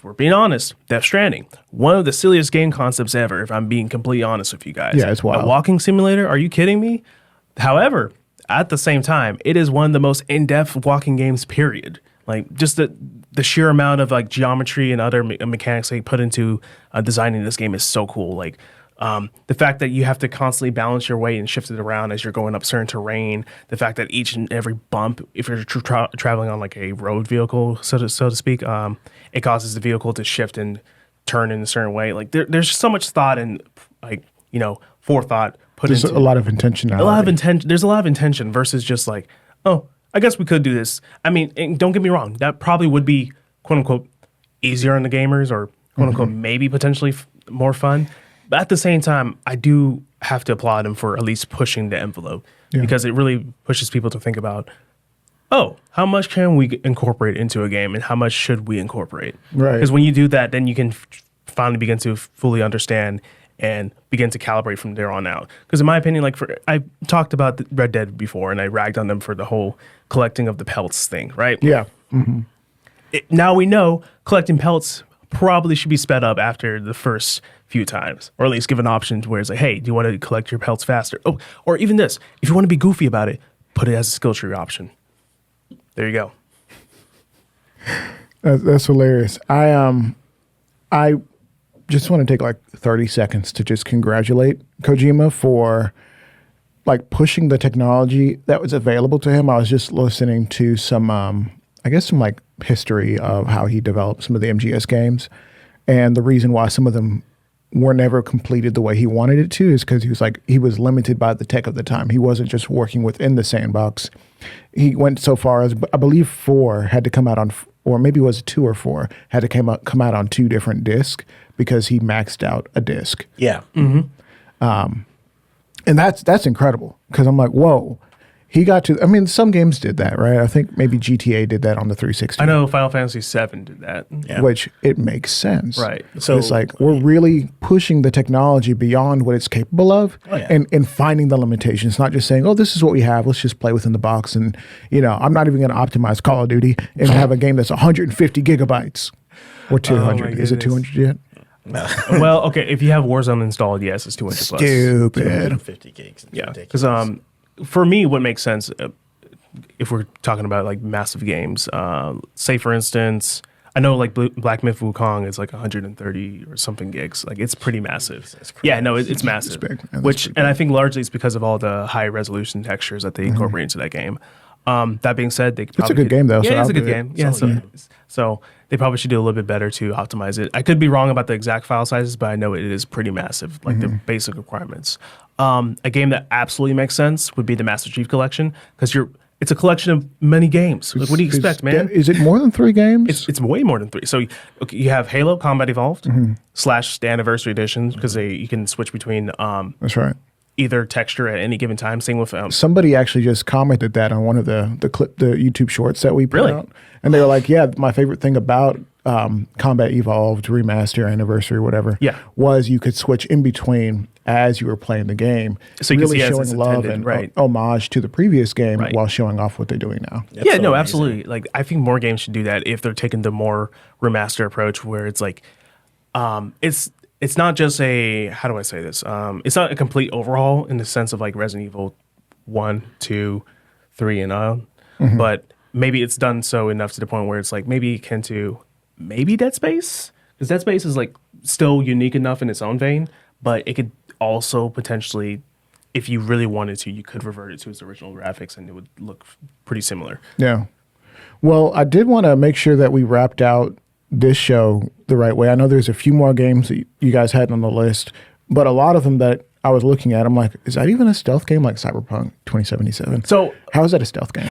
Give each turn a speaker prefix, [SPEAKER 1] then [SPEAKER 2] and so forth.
[SPEAKER 1] we're being honest, Death Stranding, one of the silliest game concepts ever, if I'm being completely honest with you guys.
[SPEAKER 2] Yeah, it's wild.
[SPEAKER 1] A walking simulator? Are you kidding me? However, at the same time, it is one of the most in-depth walking games, period. Like, just the sheer amount of like geometry and other mechanics they put into designing this game is so cool. Like, the fact that you have to constantly balance your weight and shift it around as you're going up certain terrain, the fact that each and every bump, if you're traveling on like a road vehicle, so to speak, it causes the vehicle to shift and turn in a certain way. Like there's so much thought and like, forethought put
[SPEAKER 2] There's
[SPEAKER 1] into
[SPEAKER 2] a lot of intentionality.
[SPEAKER 1] a lot of intention. There's a lot of intention versus just like, oh, I guess we could do this. I mean, and don't get me wrong, that probably would be quote unquote easier on the gamers or quote unquote maybe potentially more fun. But at the same time, I do have to applaud him for at least pushing the envelope because it really pushes people to think about, oh, how much can we incorporate into a game and how much should we incorporate?
[SPEAKER 2] Right.
[SPEAKER 1] Because when you do that, then you can finally begin to fully understand and begin to calibrate from there on out. Because in my opinion, I talked about Red Dead before and I ragged on them for the whole collecting of the pelts thing, right?
[SPEAKER 2] Yeah.
[SPEAKER 1] Now we know collecting pelts probably should be sped up after the first few times, or at least give an option to where it's like, hey, do you want to collect your pelts faster? Oh, or even this, if you want to be goofy about it, put it as a skill tree option. There you go.
[SPEAKER 2] That's hilarious. I just want to take like 30 seconds to just congratulate Kojima for like pushing the technology that was available to him. I was just listening to some like history of how he developed some of the MGS games, and the reason why some of them were never completed the way he wanted it to is because he was limited by the tech of the time. He wasn't just working within the sandbox. He went so far as, I believe 4 had to come out on, or maybe it was 2 or 4, had to come out on 2 different discs because he maxed out a disc.
[SPEAKER 3] Yeah.
[SPEAKER 2] And that's incredible because I'm like, whoa. He got to, I mean, some games did that, right? I think maybe GTA did that on the 360.
[SPEAKER 1] I know Final Fantasy VII did that.
[SPEAKER 3] Yeah.
[SPEAKER 2] Which it makes sense.
[SPEAKER 1] Right.
[SPEAKER 2] So it's like we're really pushing the technology beyond what it's capable of and finding the limitations, not just saying, oh, this is what we have. Let's just play within the box. And, I'm not even going to optimize Call of Duty and have a game that's 150 gigabytes or 200. Is it 200 yet?
[SPEAKER 3] No.
[SPEAKER 1] Well, okay, if you have Warzone installed, yes, it's 200 plus.
[SPEAKER 2] Stupid.
[SPEAKER 3] 250 gigs.
[SPEAKER 1] Yeah, because for me, what makes sense, if we're talking about like massive games, say for instance, I know like Black Myth Wukong is like 130 or something gigs. Like it's pretty massive. Yeah, no, it's massive.
[SPEAKER 2] It's big.
[SPEAKER 1] And I think largely it's because of all the high resolution textures that they incorporate into that game. That being said,
[SPEAKER 2] it's a good game though.
[SPEAKER 1] Yeah, it's a good game. Yeah, so they probably should do a little bit better to optimize it. I could be wrong about the exact file sizes, but I know it is pretty massive, like the basic requirements. A game that absolutely makes sense would be the Master Chief Collection because it's a collection of many games. Like, what do you expect, man?
[SPEAKER 2] Is it more than 3 games?
[SPEAKER 1] It's way more than 3. So you have Halo Combat Evolved / the Anniversary Edition because you can switch between.
[SPEAKER 2] That's right.
[SPEAKER 1] Either texture at any given time. Same with
[SPEAKER 2] somebody actually just commented that on one of the YouTube shorts that we put out, and they were like, "Yeah, my favorite thing about Combat Evolved Remaster Anniversary, whatever, was you could switch in between as you were playing the game,
[SPEAKER 1] so you
[SPEAKER 2] really
[SPEAKER 1] can see
[SPEAKER 2] showing love and homage to the previous game while showing off what they're doing now."
[SPEAKER 1] That's so amazing. Absolutely. Like I think more games should do that if they're taking the more remaster approach, where it's like, it's not just how do I say this? It's not a complete overhaul in the sense of like Resident Evil 1, 2, 3, and on, but maybe it's done so enough to the point where it's like maybe akin to maybe Dead Space, because Dead Space is like still unique enough in its own vein, but it could also potentially, if you really wanted to, you could revert it to its original graphics and it would look pretty similar.
[SPEAKER 2] Yeah. Well, I did want to make sure that we wrapped out this show the right way. I know there's a few more games that you guys had on the list, but a lot of them that I was looking at, I'm like, is that even a stealth game like Cyberpunk 2077?
[SPEAKER 1] So
[SPEAKER 2] how is that a stealth game?